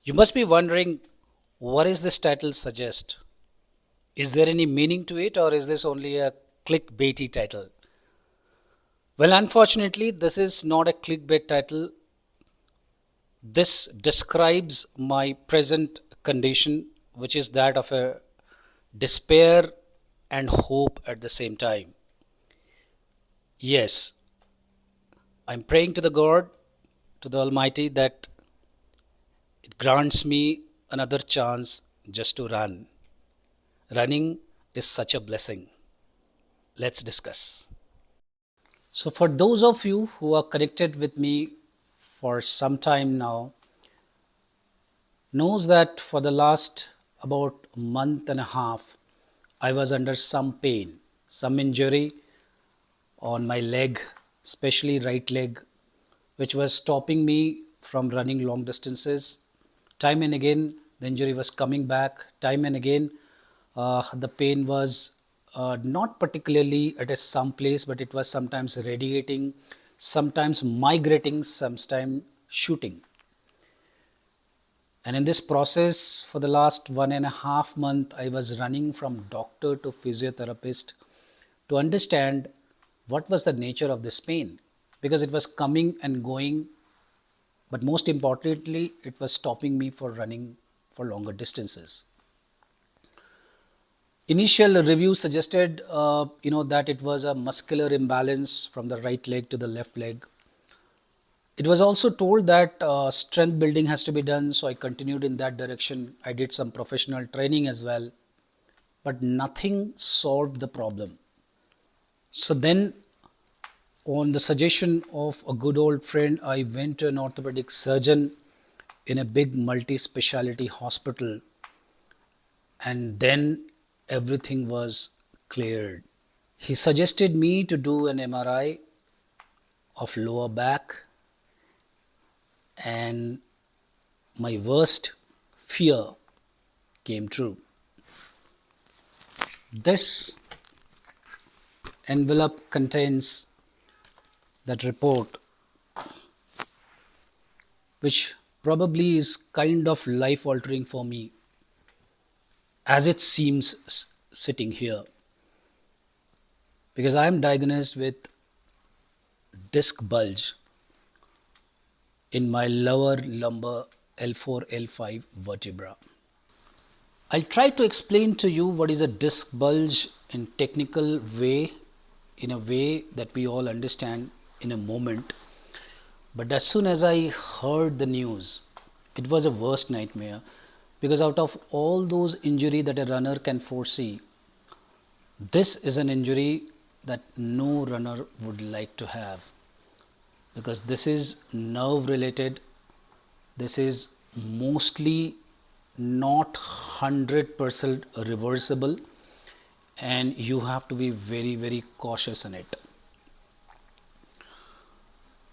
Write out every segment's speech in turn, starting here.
You must be wondering, what is this title suggest? Is there any meaning to it, or is this only a clickbaity title? Well, unfortunately, this is not a clickbait title. This describes my present condition, which is that of a despair and hope at the same time. Yes, I'm praying to the God, to the Almighty, that it grants me another chance just to run. Running is such a blessing. Let's discuss. So, for those of you who are connected with me for some time now, knows that for the last about a month and a half, I was under some pain, some injury on my leg, especially right leg, which was stopping me from running long distances. Time and again, the injury was coming back. Time and again, the pain was not particularly at some place, but it was sometimes radiating, sometimes migrating, sometimes shooting. And in this process, for the last 1.5 months, I was running from doctor to physiotherapist to understand what was the nature of this pain, because it was coming and going, but most importantly, it was stopping me for running for longer distances. Initial review suggested, that it was a muscular imbalance from the right leg to the left leg. It was also told that strength building has to be done, so I continued in that direction. I did some professional training as well, but nothing solved the problem. So then, on the suggestion of a good old friend, I went to an orthopedic surgeon in a big multi speciality hospital, and then everything was cleared. He suggested me to do an MRI of lower back, and my worst fear came true. This envelope contains that report, which probably is kind of life altering for me as it seems sitting here, because I am diagnosed with disc bulge in my lower lumbar L4 L5 vertebra. I'll try to explain to you what is a disc bulge in technical way, in a way that we all understand in a moment. But as soon as I heard the news, it was a worst nightmare, because out of all those injury that a runner can foresee, this is an injury that no runner would like to have, because this is nerve related. This is mostly not 100% reversible, and you have to be very, very cautious in it.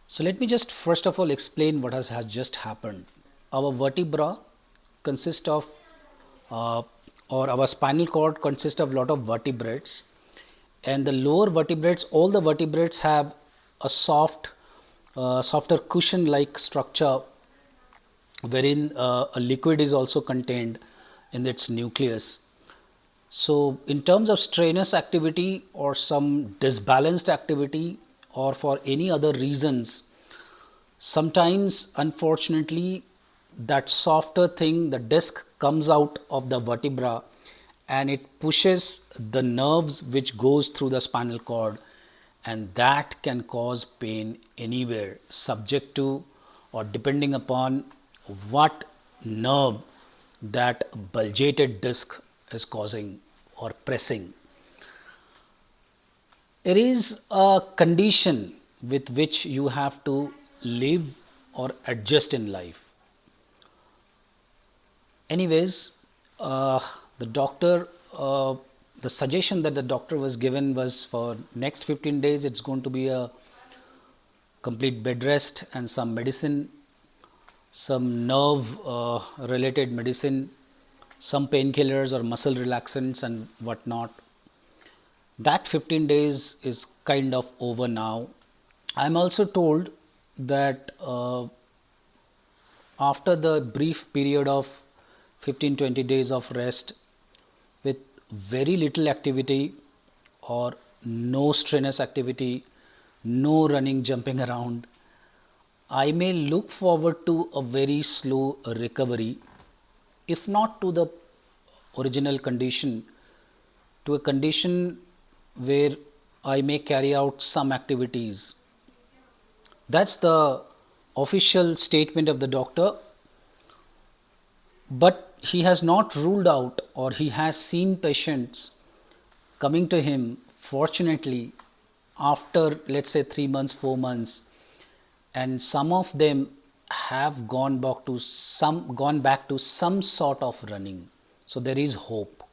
So let me just first of all explain what has just happened. Our vertebra consists of or our spinal cord consists of a lot of vertebrates, and the lower vertebrates, all the vertebrates have a softer cushion like structure, wherein a liquid is also contained in its nucleus. So in terms of strenuous activity or some disbalanced activity, or for any other reasons, sometimes unfortunately that softer thing, the disc, comes out of the vertebra and it pushes the nerves which goes through the spinal cord, and that can cause pain anywhere, subject to or depending upon what nerve that bulgated disc is causing or pressing. It is a condition with which you have to live or adjust in life. Anyways, the doctor, the suggestion that the doctor was given was for next 15 days it's going to be a complete bed rest and some medicine, some nerve related medicine, some painkillers or muscle relaxants and whatnot. That 15 days is kind of over now. I'm also told that after the brief period of 15-20 days of rest with very little activity or no strenuous activity, no running, jumping around, I may look forward to a very slow recovery, if not to the original condition, to a condition where I may carry out some activities. That's the official statement of the doctor, but he has not ruled out, or he has seen patients coming to him, fortunately, after let's say 3 months, 4 months, and some of them have gone back to some sort of running. So there is hope.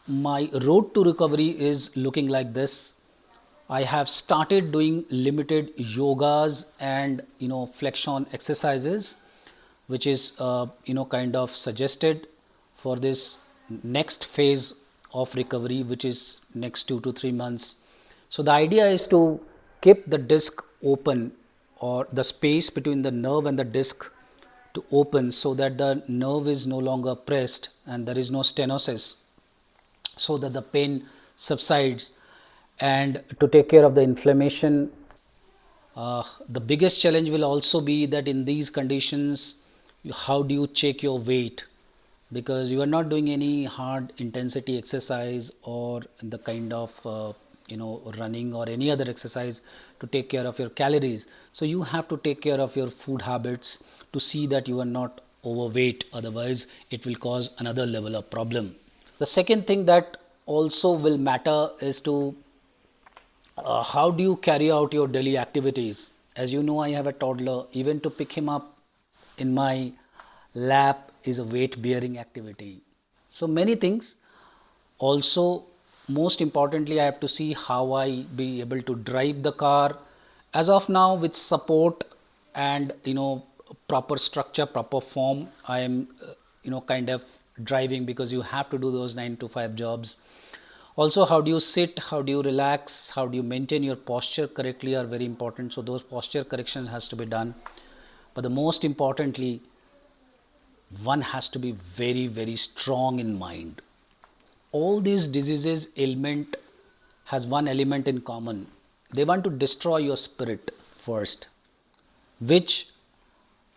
My road to recovery is looking like this. I have started doing limited yogas and flexion exercises, which is kind of suggested for this next phase of recovery, which is next 2 to 3 months. So the idea is to keep the disc open, or the space between the nerve and the disc to open, so that the nerve is no longer pressed and there is no stenosis, so that the pain subsides, and to take care of the inflammation. The biggest challenge will also be that in these conditions, how do you check your weight? Because you are not doing any hard intensity exercise or the kind of running or any other exercise to take care of your calories. So you have to take care of your food habits to see that you are not overweight. Otherwise, it will cause another level of problem. The second thing that also will matter is to how do you carry out your daily activities. As you know, I have a toddler. Even to pick him up in my lap is a weight bearing activity. So many things. Also, most importantly, I have to see how I be able to drive the car. As of now, with support and proper structure, proper form, I am kind of driving, because you have to do those 9 to 5 jobs. Also, how do you sit, how do you relax, how do you maintain your posture correctly are very important. So those posture corrections has to be done. But the most importantly, one has to be very, very strong in mind. All these diseases ailment has one element in common. They want to destroy your spirit first, which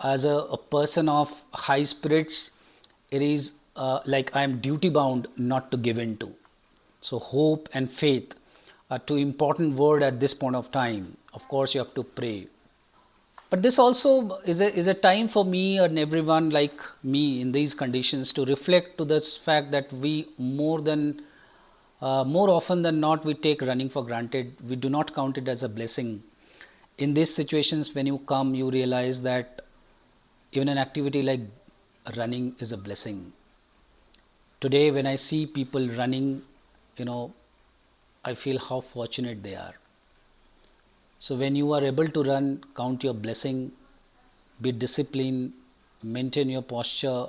as a person of high spirits, it is like I am duty bound not to give in to. So hope and faith are two important words at this point of time. Of course, you have to pray. But this also is a time for me and everyone like me in these conditions to reflect to this fact that we more often than not, we take running for granted. We do not count it as a blessing. In these situations, when you come, you realize that even an activity like running is a blessing. Today, when I see people running, I feel how fortunate they are. So when you are able to run, count your blessing, be disciplined, maintain your posture,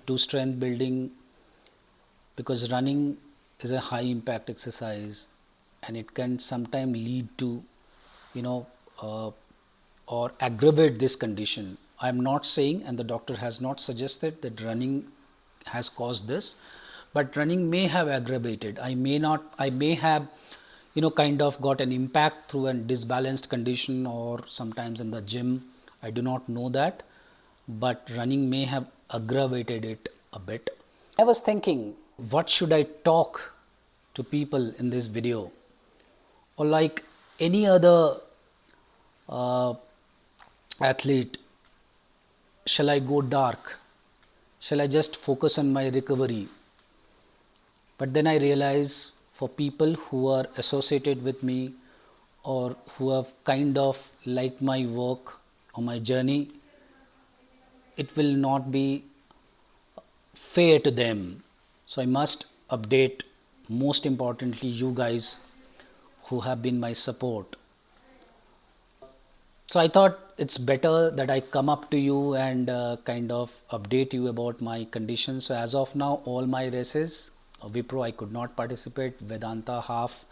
do strength building, because running is a high impact exercise and it can sometimes lead to, or aggravate this condition. I am not saying, and the doctor has not suggested that running has caused this, but running may have aggravated. I may have kind of got an impact through a disbalanced condition, or sometimes in the gym. I do not know that, but running may have aggravated it a bit. I was thinking, what should I talk to people in this video? Or like any other athlete, shall I go dark? Shall I just focus on my recovery? But then I realize, for people who are associated with me or who have kind of liked my work or my journey, it will not be fair to them. So I must update, most importantly, you guys who have been my support. So I thought it's better that I come up to you and kind of update you about my condition. So as of now, all my races, Wipro I could not participate, Vedanta half,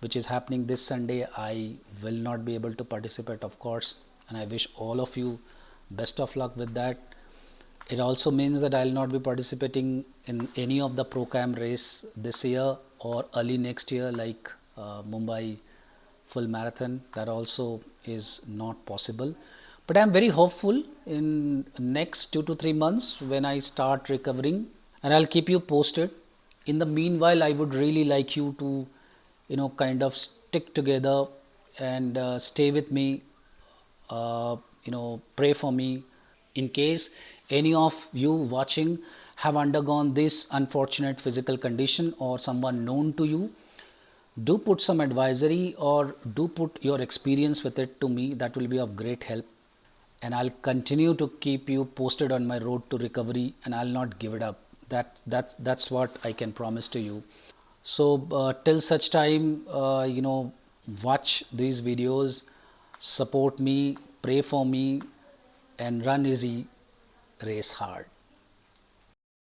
which is happening this Sunday. I will not be able to participate, of course, and I wish all of you best of luck with that. It also means that I'll not be participating in any of the pro-cam race this year or early next year, like Mumbai full marathon. That also is not possible. But I'm very hopeful in next 2 to 3 months when I start recovering, and I'll keep you posted. In the meanwhile, I would really like you to, kind of stick together and stay with me. Pray for me. In case any of you watching have undergone this unfortunate physical condition or someone known to you, do put some advisory or do put your experience with it to me. That will be of great help, and I'll continue to keep you posted on my road to recovery, and I'll not give it up. That's what I can promise to you. So till such time, watch these videos, support me, pray for me, and run easy, race hard.